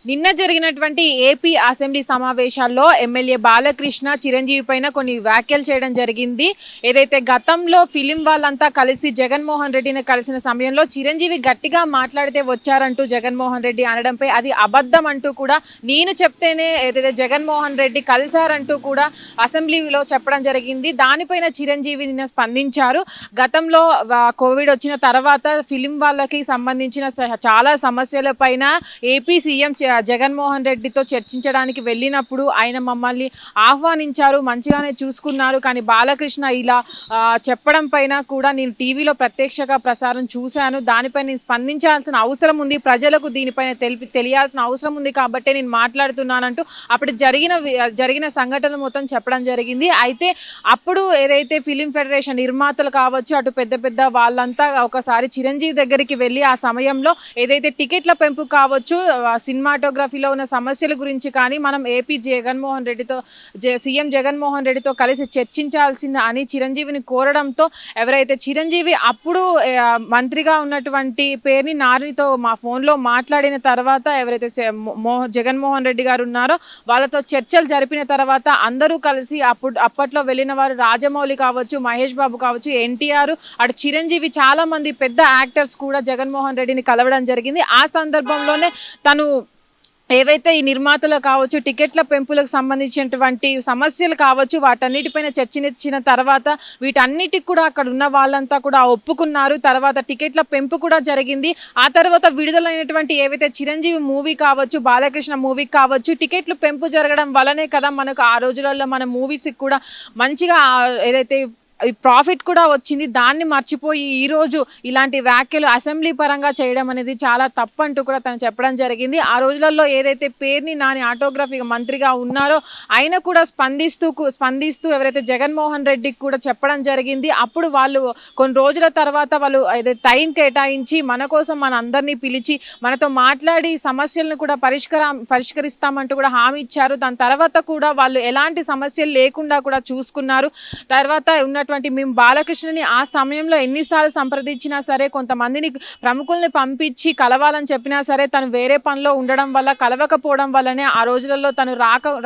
నిన్న జరిగినటువంటి AP assembly సమావేశాల్లో ఎమ్మెల్యే బాలకృష్ణ చిరంజీవి పైన కొన్ని వ్యాఖ్యలు చేయడం జరిగింది. ఏదైతే గతంలో ఫిలిం వాళ్ళంతా కలిసి జగన్మోహన్ రెడ్డిని కలిసిన సమయంలో చిరంజీవి గట్టిగా మాట్లాడితే వచ్చారంటూ జగన్మోహన్ రెడ్డి అనడంపై అది అబద్ధం అంటూ కూడా నేను చెప్తేనే ఏదైతే జగన్మోహన్ రెడ్డి కలిశారంటూ కూడా అసెంబ్లీలో చెప్పడం జరిగింది. దానిపైన చిరంజీవి నిన్న స్పందించారు. గతంలో కోవిడ్ వచ్చిన తర్వాత ఫిలిం వాళ్ళకి సంబంధించిన చాలా సమస్యల పైన ఏపీ సీఎం జగన్మోహన్ రెడ్డితో చర్చించడానికి వెళ్ళినప్పుడు ఆయన మమ్మల్ని ఆహ్వానించారు, మంచిగానే చూసుకున్నారు. కానీ బాలకృష్ణ ఇలా చెప్పడం పైన కూడా నేను టీవీలో ప్రత్యక్షంగా ప్రసారం చూశాను. దానిపై నేను స్పందించాల్సిన అవసరం ఉంది, ప్రజలకు దీనిపైన తెలియాల్సిన అవసరం ఉంది కాబట్టి నేను మాట్లాడుతున్నానంటూ అప్పుడు జరిగిన సంఘటనలు మొత్తం చెప్పడం జరిగింది. అయితే అప్పుడు ఏదైతే ఫిలిం ఫెడరేషన్ నిర్మాతలు కావచ్చు, అటు పెద్ద పెద్ద వాళ్ళంతా ఒకసారి చిరంజీవి దగ్గరికి వెళ్ళి ఆ సమయంలో ఏదైతే టికెట్ల పెంపు కావచ్చు, సినిమాటోగ్రఫీలో ఉన్న సమస్యల గురించి కానీ మనం ఏపీ జగన్మోహన్ రెడ్డితో సీఎం జగన్మోహన్ రెడ్డితో కలిసి చర్చించాల్సింది అని చిరంజీవిని కోరడంతో ఎవరైతే చిరంజీవి అప్పుడు మంత్రిగా ఉన్నటువంటి పేరుని నారితో మా ఫోన్లో మాట్లాడిన తర్వాత ఎవరైతే జగన్మోహన్ రెడ్డి గారు ఉన్నారో వాళ్ళతో చర్చలు జరిపిన తర్వాత అందరూ కలిసి అప్పట్లో వెళ్ళిన వారు రాజమౌళి కావచ్చు, మహేష్ బాబు కావచ్చు, ఎన్టీఆర్, అటు చిరంజీవి చాలా మంది పెద్ద యాక్టర్స్ కూడా జగన్మోహన్ రెడ్డిని కలవడం జరిగింది. ఆ సందర్భంలోనే తను ఏవైతే ఈ నిర్మాతలు కావచ్చు, టికెట్ల పెంపులకు సంబంధించినటువంటి సమస్యలు కావచ్చు, వాటన్నిటిపైన చర్చించిన తర్వాత వీటన్నిటికి కూడా అక్కడ ఉన్న వాళ్ళంతా కూడా ఒప్పుకున్నారు. తర్వాత టికెట్ల పెంపు కూడా జరిగింది. ఆ తర్వాత విడుదలైనటువంటి ఏవైతే చిరంజీవి మూవీ కావచ్చు, బాలకృష్ణ మూవీ కావచ్చు, టికెట్లు పెంపు జరగడం వల్లనే కదా మనకు ఆ రోజులలో మన మూవీస్కి కూడా మంచిగా ఏదైతే ప్రాఫిట్ కూడా వచ్చింది. దాన్ని మర్చిపోయి ఈరోజు ఇలాంటి వ్యాఖ్యలు అసెంబ్లీ పరంగా చేయడం అనేది చాలా తప్పు అంటూ కూడా తను చెప్పడం జరిగింది. ఆ రోజులలో ఏదైతే పేరుని నాని ఆటోగ్రఫీ మంత్రిగా ఉన్నారో ఆయన కూడా స్పందిస్తూ ఎవరైతే జగన్మోహన్ రెడ్డికి కూడా చెప్పడం జరిగింది. అప్పుడు వాళ్ళు కొన్ని రోజుల తర్వాత వాళ్ళు ఏదైతే టైం కేటాయించి మన కోసం మన అందరినీ పిలిచి మనతో మాట్లాడి సమస్యలను కూడా పరిష్కరిస్తామంటూ కూడా హామీ ఇచ్చారు. దాని తర్వాత కూడా వాళ్ళు ఎలాంటి సమస్యలు లేకుండా కూడా చూసుకున్నారు. తర్వాత ఉన్న మేము బాలకృష్ణని ఆ సమయంలో ఎన్నిసార్లు సంప్రదించినా సరే, కొంతమందిని ప్రముఖుల్ని పంపించి కలవాలని చెప్పినా సరే తను వేరే పనిలో ఉండడం వల్ల కలవకపోవడం వల్లనే ఆ రోజులలో తను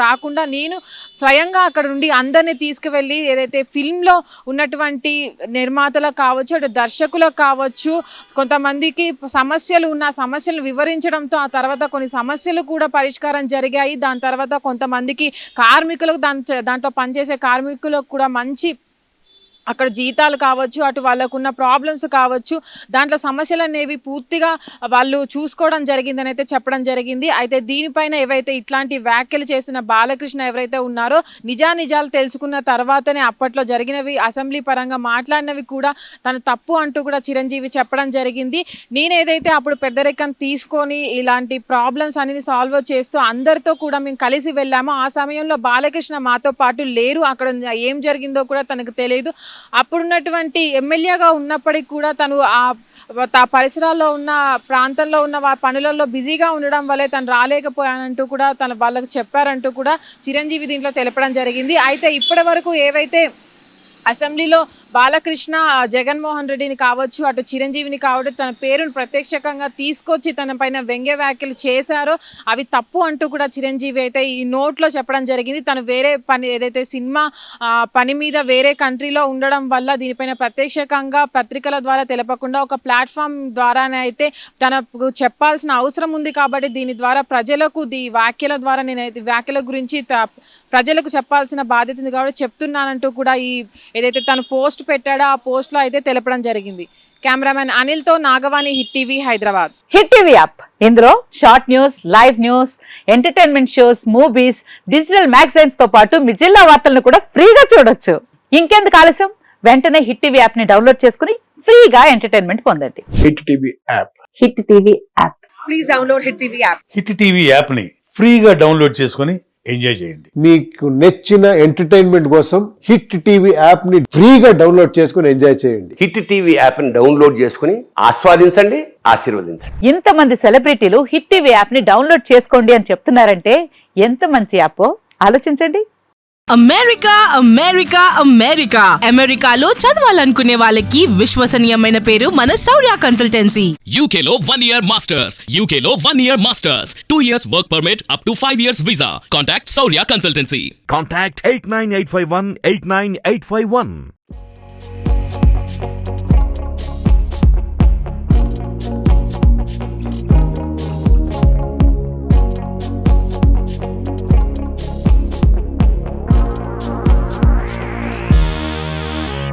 రాకుండా నేను స్వయంగా అక్కడ నుండి అందరినీ తీసుకువెళ్ళి ఏదైతే ఫిల్మ్లో ఉన్నటువంటి నిర్మాతలకు కావచ్చు, అటు దర్శకులకు కావచ్చు, కొంతమందికి సమస్యలు ఉన్న సమస్యలు వివరించడంతో ఆ తర్వాత కొన్ని సమస్యలు కూడా పరిష్కారం జరిగాయి. దాని తర్వాత కొంతమందికి కార్మికులకు దాంట్లో పనిచేసే కార్మికులకు కూడా మంచి అక్కడ జీతాలు కావచ్చు, అటు వాళ్ళకున్న ప్రాబ్లమ్స్ కావచ్చు, దాంట్లో సమస్యలు అనేవి పూర్తిగా వాళ్ళు చూసుకోవడం జరిగిందని అయితే చెప్పడం జరిగింది. అయితే దీనిపైన ఏవైతే ఇట్లాంటి వ్యాఖ్యలు చేసిన బాలకృష్ణ ఎవరైతే ఉన్నారో నిజాలు తెలుసుకున్న తర్వాతనే అప్పట్లో జరిగినవి అసెంబ్లీ పరంగా మాట్లాడినవి కూడా తను తప్పు అంటూ కూడా చిరంజీవి చెప్పడం జరిగింది. నేనేదైతే అప్పుడు పెద్దరికం తీసుకొని ఇలాంటి ప్రాబ్లమ్స్ అనేది సాల్వ్ చేస్తూ అందరితో కూడా మేము కలిసి వెళ్ళామో ఆ సమయంలో బాలకృష్ణ మాతో పాటు లేరు. అక్కడ ఏం జరిగిందో కూడా తనకు తెలియదు. అప్పుడున్నటువంటి ఎమ్మెల్యేగా ఉన్నప్పటికీ కూడా తను ఆ పరిసరాల్లో ఉన్న ప్రాంతంలో ఉన్న పనులలో బిజీగా ఉండడం వల్లే తను రాలేకపోయానంటూ కూడా వాళ్ళకు చెప్పారంటూ కూడా చిరంజీవి దీంట్లో తెలపడం జరిగింది. అయితే ఇప్పటి వరకు ఏవైతే అసెంబ్లీలో బాలకృష్ణ జగన్మోహన్ రెడ్డిని కావచ్చు, అటు చిరంజీవిని కావచ్చు తన పేరును ప్రత్యక్షంగా తీసుకొచ్చి తన పైన వ్యంగ్య వ్యాఖ్యలు చేశారో అవి తప్పు అంటూ కూడా చిరంజీవి అయితే ఈ నోట్లో చెప్పడం జరిగింది. తను వేరే పని ఏదైతే సినిమా పని మీద వేరే కంట్రీలో ఉండడం వల్ల దీనిపైన ప్రత్యక్షంగా పత్రికల ద్వారా తెలపకుండా ఒక ప్లాట్ఫామ్ ద్వారానే అయితే తనకు చెప్పాల్సిన అవసరం ఉంది. కాబట్టి దీని ద్వారా ప్రజలకు ఈ వ్యాఖ్యల ద్వారా నేనైతే వ్యాఖ్యల గురించి ప్రజలకు చెప్పాల్సిన బాధ్యత ఉంది కాబట్టి చెప్తున్నానంటూ కూడా ఈ ఏదైతే తను పోస్ట్ పెట్టాడో ఆ పోస్ట్ లో అయితే తెలపడం జరిగింది. కెమెరామెన్ అనిల్ తో Nagavani, hit TV, Hyderabad. Hit TV app ఇందులో short news, live news, entertainment shows, movies, digital magazines తో పాటు మీ జిల్లా వార్తలను కూడా ఫ్రీగా చూడొచ్చు. ఇంకెందుకు ఆలస్యం, వెంటనే హిట్ టీవీ యాప్ ని డౌన్లోడ్ చేసుకుని ఫ్రీగా ఎంటర్టైన్మెంట్ పొందండి. Hit TV app. Hit TV app. Please download hit TV app. Hit TV app ని ఫ్రీగా డౌన్లోడ్ చేసుకుని ఎంజాయ్ చేయండి. మీకు నచ్చిన ఎంటర్టైన్మెంట్ కోసం హిట్ టీవీ యాప్ ని ఫ్రీగా డౌన్లోడ్ చేసుకుని ఎంజాయ్ చేయండి. హిట్ టీవీ యాప్ ని డౌన్లోడ్ చేసుకుని ఆస్వాదించండి, ఆశీర్వదించండి. ఇంతమంది సెలబ్రిటీలు హిట్ టీవీ యాప్ ని డౌన్లోడ్ చేసుకోండి అని చెప్తున్నారంటే ఎంత మంచి యాప్ ఆలోచించండి. అమెరికా అమెరికా అమెరికా అమెరికాలో చదవాలనుకునే వాళ్ళకి విశ్వసనీయమైన పేరు మన శౌర్య consultancy. UK Law 1 Year Masters. UK Law 1 Year Masters. 2 years work permit up to 5 years visa. Contact Saurya Consultancy. Contact 89851 89851.